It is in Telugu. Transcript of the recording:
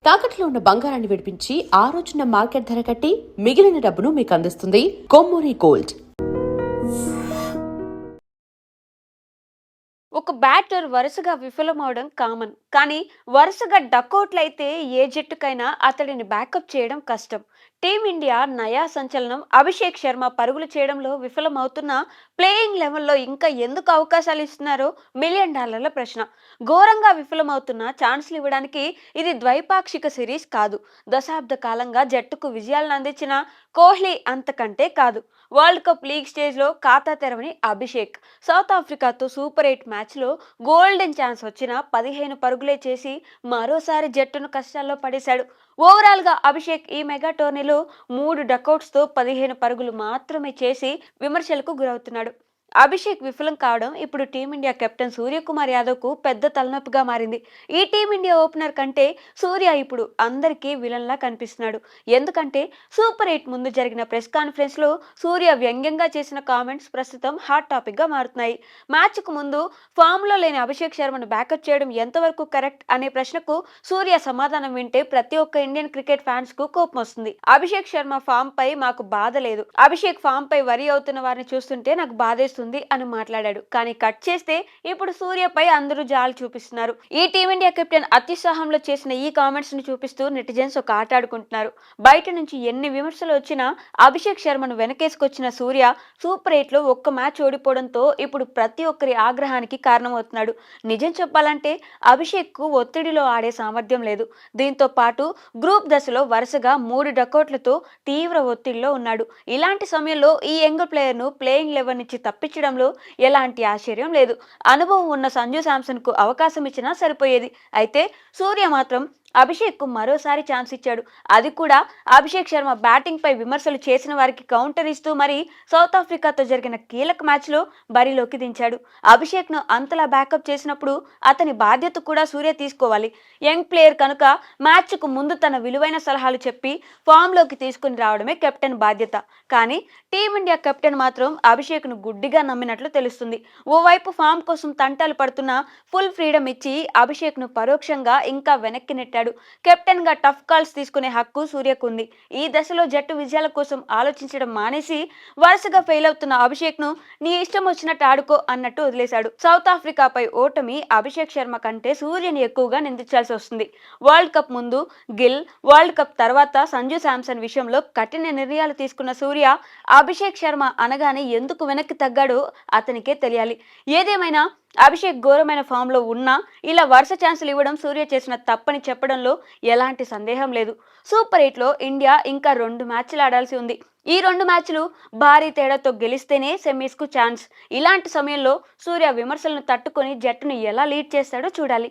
తాకట్లో ఉన్న బంగారాన్ని విడిపించి ఆ రోజున మార్కెట్ ధర కట్టి మిగిలిన డబ్బును మీకు అందిస్తుంది కొమ్మూరి గోల్డ్. ఒక బ్యాటర్ వరుసగా విఫలమవడం కామన్. కానీ వరుసగా డకౌట్లయితే ఏ జట్టుకైనా అతడిని బ్యాకప్ చేయడం కష్టం. టీమిండియా నయా సంచలనం అభిషేక్ శర్మ పరుగులు చేయడంలో విఫలమవుతున్న ప్లేయింగ్ లెవెల్లో ఇంకా ఎందుకు అవకాశాలు ఇస్తున్నారో $1,000,000 ప్రశ్న. ఘోరంగా విఫలమవుతున్న ఛాన్స్లు ఇవ్వడానికి ఇది ద్వైపాక్షిక సిరీస్ కాదు. దశాబ్ద కాలంగా జట్టుకు విజయాలను అందించిన కోహ్లీ అంతకంటే కాదు. వరల్డ్ కప్ లీగ్ స్టేజ్లో ఖాతా తెరవని అభిషేక్ సౌత్ ఆఫ్రికాతో సూపర్ 8 మ్యాచ్లో గోల్డెన్ ఛాన్స్ వచ్చిన 15 పరుగులే చేసి మరోసారి జట్టును కష్టాల్లో పడేశాడు. ఓవరాల్గా అభిషేక్ ఈ మెగా టోర్నీలో 3 డకౌట్స్తో 15 పరుగులు మాత్రమే చేసి విమర్శలకు గురవుతున్నాడు. అభిషేక్ విఫలం కావడం ఇప్పుడు టీమిండియా కెప్టెన్ సూర్యకుమార్ యాదవ్కు పెద్ద తలనొప్పిగా మారింది. ఈ టీమిండియా ఓపెనర్ కంటే సూర్య ఇప్పుడు అందరికీ విలన్లా కనిపిస్తున్నాడు. ఎందుకంటే సూపర్ 8 ముందు జరిగిన ప్రెస్ కాన్ఫరెన్స్లో సూర్య వ్యంగ్యంగా చేసిన కామెంట్స్ ప్రస్తుతం హాట్ టాపిక్గా మారుతున్నాయి. మ్యాచ్కు ముందు ఫామ్లో లేని అభిషేక్ శర్మను బ్యాకప్ చేయడం ఎంతవరకు కరెక్ట్ అనే ప్రశ్నకు సూర్య సమాధానం వింటే ప్రతి ఒక్క ఇండియన్ క్రికెట్ ఫ్యాన్స్ కు కోపం వస్తుంది. అభిషేక్ శర్మ ఫామ్ పై మాకు బాధ లేదు, అభిషేక్ ఫామ్ పై వరి అవుతున్న వారిని చూస్తుంటే నాకు బాధేస్తుంది అని మాట్లాడాడు. కానీ కట్ చేస్తే ఇప్పుడు సూర్యపై అందరూ జాలి చూపిస్తున్నారు. ఈ టీమిండియా కెప్టెన్ అత్యుత్సాహంలో చేసిన ఈ కామెంట్స్ ని చూపిస్తూ నెటిజన్స్ ఒక ఆట ఆడుకుంటున్నారు. బయట నుంచి ఎన్ని విమర్శలు వచ్చినా అభిషేక్ శర్మను వెనకేసుకొచ్చిన సూర్య సూపర్ 8 లో ఒక్క మ్యాచ్ ఓడిపోవడంతో ఇప్పుడు ప్రతి ఒక్కరి ఆగ్రహానికి కారణమవుతున్నాడు. నిజం చెప్పాలంటే అభిషేక్ కు ఒత్తిడిలో ఆడే సామర్థ్యం లేదు. దీంతో పాటు గ్రూప్ దశలో వరుసగా 3 డకౌట్లతో తీవ్ర ఒత్తిడిలో ఉన్నాడు. ఇలాంటి సమయంలో ఈ యంగ్ ప్లేయర్ ను ప్లేయింగ్ 11 నుంచి తప్పించడంలో ఎలాంటి ఆశ్చర్యం లేదు. అనుభవం ఉన్న సంజు శాంసన్ కు అవకాశం ఇచ్చినా సరిపోయేది. అయితే సూర్య మాత్రం అభిషేక్ కు మరోసారి ఛాన్స్ ఇచ్చాడు. అది కూడా అభిషేక్ శర్మ బ్యాటింగ్ పై విమర్శలు చేసిన వారికి కౌంటర్ ఇస్తూ మరి సౌత్ ఆఫ్రికాతో జరిగిన కీలక మ్యాచ్ లో బరిలోకి దించాడు. అభిషేక్ ను అంతలా బ్యాకప్ చేసినప్పుడు అతని బాధ్యత కూడా సూర్య తీసుకోవాలి. యంగ్ ప్లేయర్ కనుక మ్యాచ్ కు ముందు తన విలువైన సలహాలు చెప్పి ఫామ్ లోకి తీసుకుని రావడమే కెప్టెన్ బాధ్యత. కానీ టీమిండియా కెప్టెన్ మాత్రం అభిషేక్ ను గుడ్డిగా నమ్మినట్లు తెలుస్తుంది. ఓవైపు ఫామ్ కోసం తంటాలు పడుతున్న ఫుల్ ఫ్రీడమ్ ఇచ్చి అభిషేక్ ను పరోక్షంగా ఇంకా వెనక్కి నెట్టాడు. కెప్టెన్ గా టఫ్ కాల్స్ తీసుకునే హక్కు సూర్యకు ఉంది. ఈ దశలో జట్టు విజయాల కోసం ఆలోచించడం మానేసి వరుసగా ఫెయిల్ అవుతున్న అభిషేక్ ను నీ ఇష్టం వచ్చినట్టు ఆడుకో అన్నట్టు వదిలేశాడు. సౌత్ ఆఫ్రికాపై ఓటమి అభిషేక్ శర్మ కంటే సూర్యని ఎక్కువగా నిందించాల్సి వస్తుంది. వరల్డ్ కప్ ముందు గిల్, వరల్డ్ కప్ తర్వాత సంజు శాంసన్ విషయంలో కఠిన నిర్ణయాలు తీసుకున్న సూర్య అభిషేక్ శర్మ అనగానే ఎందుకు వెనక్కి తగ్గాడో అతనికే తెలియాలి. ఏదేమైనా అభిషేక్ ఘోరమైన ఫామ్ లో ఉన్నా ఇలా వరుస ఛాన్సులు ఇవ్వడం సూర్య చేసిన తప్పని చెప్పడంలో ఎలాంటి సందేహం లేదు. సూపర్ 8 లో ఇండియా ఇంకా 2 మ్యాచ్లు ఆడాల్సి ఉంది. ఈ 2 మ్యాచ్లు భారీ తేడాతో గెలిస్తేనే సెమీస్ కు ఛాన్స్. ఇలాంటి సమయంలో సూర్య విమర్శలను తట్టుకొని జట్టును ఎలా లీడ్ చేస్తాడో చూడాలి.